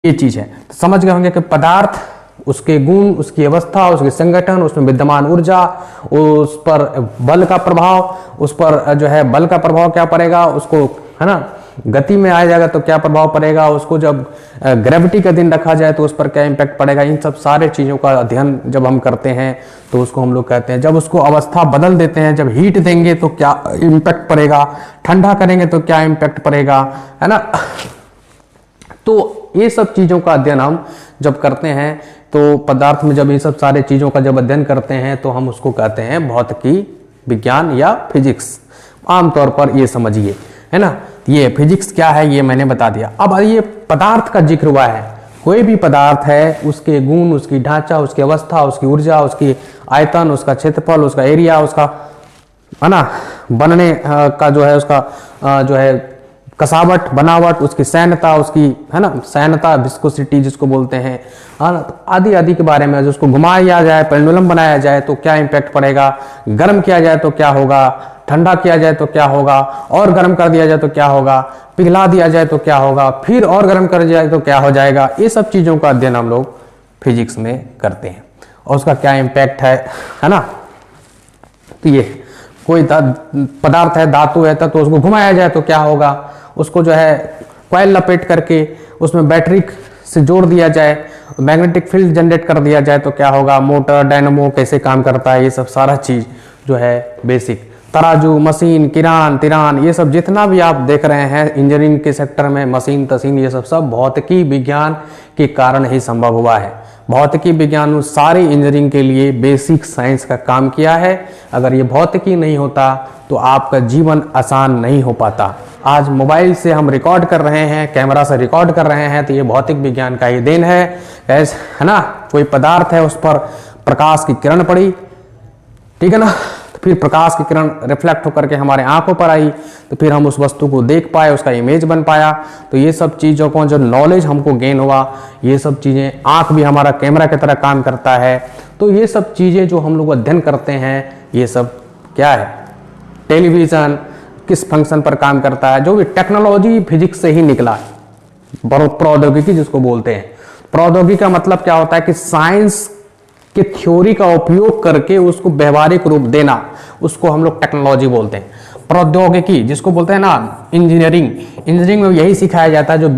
ये चीज है। तो समझ गए होंगे कि पदार्थ, उसके गुण, उसकी अवस्था, उसके संगठन, उसमें विद्यमान ऊर्जा, उस पर बल का प्रभाव, उस पर जो है बल का प्रभाव क्या पड़ेगा, उसको है ना गति में आ जाएगा तो क्या प्रभाव पड़ेगा, उसको जब ग्रेविटी का दिन रखा जाए तो उस पर क्या इंपैक्ट पड़ेगा। इन सब सारे चीजों का अध्ययन जब हम करते हैं तो उसको हम लोग कहते हैं। जब उसको अवस्था बदल देते हैं, जब हीट देंगे तो क्या इंपैक्ट पड़ेगा, ठंडा करेंगे तो क्या इंपैक्ट पड़ेगा, है ना। तो ये सब चीजों का अध्ययन हम जब करते हैं तो पदार्थ में जब ये सब सारे चीजों का जब अध्ययन करते हैं तो हम उसको कहते हैं भौतिकी विज्ञान या फिजिक्स। आमतौर पर ये समझिए, है ना। ये फिजिक्स क्या है ये मैंने बता दिया। अब ये पदार्थ का जिक्र हुआ है, कोई भी पदार्थ है उसके गुण, उसकी ढांचा, उसकी अवस्था, उसकी ऊर्जा, उसकी आयतन, उसका क्षेत्रफल, उसका एरिया, उसका है ना बनने का जो है उसका जो है कसावट, बनावट, उसकी सैनता, उसकी है ना सैनता, विस्कोसिटी जिसको बोलते हैं, है ना, तो आदि आदि के बारे में। उसको घुमाया जाए, पेंडुलम बनाया जाए तो क्या इंपैक्ट पड़ेगा, गर्म किया जाए तो क्या होगा, ठंडा किया जाए तो क्या होगा, और गर्म कर दिया जाए तो क्या होगा, पिघला दिया जाए तो क्या होगा, फिर और गर्म कर दिया जाए तो क्या हो जाएगा। ये सब चीजों का अध्ययन हम लोग फिजिक्स में करते हैं और उसका क्या इंपैक्ट है ना। तो ये कोई पदार्थ है, धातु है, तो उसको घुमाया जाए तो क्या होगा, उसको जो है कॉइल लपेट करके उसमें बैटरी से जोड़ दिया जाए, मैग्नेटिक फील्ड जनरेट कर दिया जाए तो क्या होगा, मोटर, डायनामो कैसे काम करता है, ये सब सारा चीज जो है बेसिक। तराजू, मशीन, किरान, तिरान, ये सब जितना भी आप देख रहे हैं इंजीनियरिंग के सेक्टर में, मशीन तशीन, ये सब भौतिकी विज्ञान के कारण ही संभव हुआ है। भौतिकी विज्ञान सारी इंजीनियरिंग के लिए बेसिक साइंस का काम किया है। अगर ये भौतिकी नहीं होता तो आपका जीवन आसान नहीं हो पाता। आज मोबाइल से हम रिकॉर्ड कर रहे हैं, कैमरा से रिकॉर्ड कर रहे हैं, तो ये भौतिक विज्ञान का ही देन है ना। कोई पदार्थ है, उस पर प्रकाश की किरण पड़ी, ठीक है ना, तो फिर प्रकाश की किरण रिफ्लेक्ट होकर के हमारे आंखों पर आई, तो फिर हम उस वस्तु को देख पाए, उसका इमेज बन पाया। तो ये सब चीज़ों को जो नॉलेज हमको गेन हुआ, ये सब चीज़ें, आंख भी हमारा कैमरा की तरह काम करता है। तो ये सब चीज़ें जो हम लोग अध्ययन करते हैं, ये सब क्या है, टेलीविज़न किस फंक्शन पर काम करता है, जो भी टेक्नोलॉजी फिजिक्स से ही निकला है। प्रौद्योगिकी जिसको बोलते हैं, प्रौद्योगिकी का मतलब क्या होता है कि साइंस के थ्योरी का उपयोग करके उसको व्यवहारिक रूप देना, उसको हम लोग टेक्नोलॉजी बोलते हैं। प्रौद्योगिकी जिसको बोलते हैं ना इंजीनियरिंग, इंजीनियरिंग में यही सिखाया जाता है जो